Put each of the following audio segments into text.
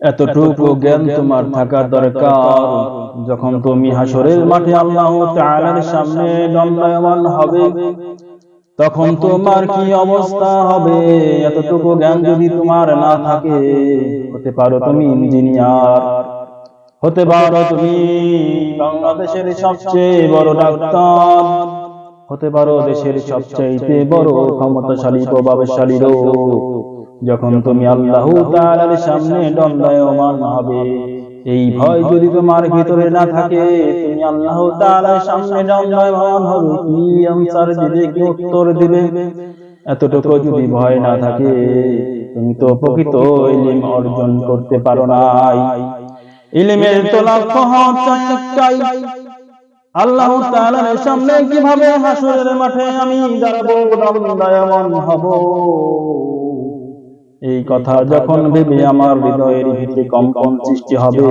এতটুকু জ্ঞান তোমার থাকা দরকার। যখন তুমি হাসরের মাঠে আল্লাহ তাআলার সামনে দণ্ডায়মান হবে, তখন তোমার কি অবস্থা হবে? এতটুকু জ্ঞান যদি তোমার না থাকে, হতে পারো তুমি ইঞ্জিনিয়ার, হতে পারো তুমি বাংলাদেশের সবচেয়ে বড় ডাক্তার, হতে পারো দেশের সবচেয়ে বড় ক্ষমতাশালী প্রভাবশালী লোক। যখন তুমি আল্লাহ তাআলার সামনে দণ্ডায়মান হবে, এই ভয় যদি তোমার ভিতরে না থাকে, তুমি আল্লাহ তাআলার সামনে দণ্ডায়মান হবে, কি আনসার দিবে, কি উত্তর দিবে? এতটুকু যদি ভয় না থাকে, তুমি তো প্রকৃত ইলম অর্জন করতে পারো নাই। ইলমের তো লক্ষ্য হচ্ছে একটাই, আল্লাহ তাআলার সামনে কিভাবে হাসরের মাঠে আমি দাঁড়াবো, দণ্ডায়মান হব। এই কথা যখন ভেবে আমার হৃদয়ের ভিতরে কম্পন সৃষ্টি হবে,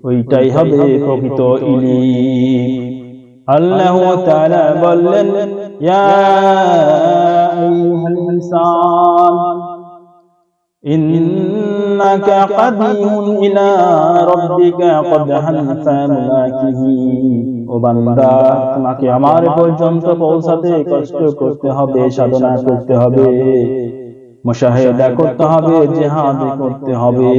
ওইটাই হবে প্রকৃত ইলম। আল্লাহ তাআলা বললেন, ইয়া আইয়ুহাল ইনসান ইন্নাকা কাদিহুন ইলা রাব্বিকা কদহান ফামুলাকিহি। ও বান্দা, তোমাকে আমার পর্যন্ত পৌঁছাতে কষ্ট করতে হবে, সাধনা করতে হবে, মুশাহিদা করতে হবে, জিহাদ করতে হবে।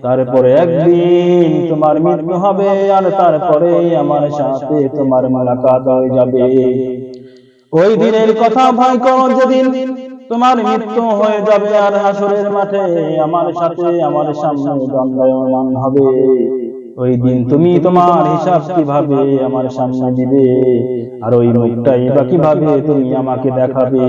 তারপরে একদিন তোমার মৃত্যু হবে, আর তারপরে আমার সাথে তোমার মুলাকাত হয়ে যাবে। ওই দিনের কথা ভয় করো, যেদিন তোমার মৃত্যু হয়ে যাবে আর হাসরের মাঠে আমার সাথে আমার সামনে দণ্ডায়মান হবে। ওই দিন তুমি তোমার হিসাব কিভাবে আমার সামনে দিবে, আর ওই মুখটাই বা কিভাবে তুমি আমাকে দেখাবে?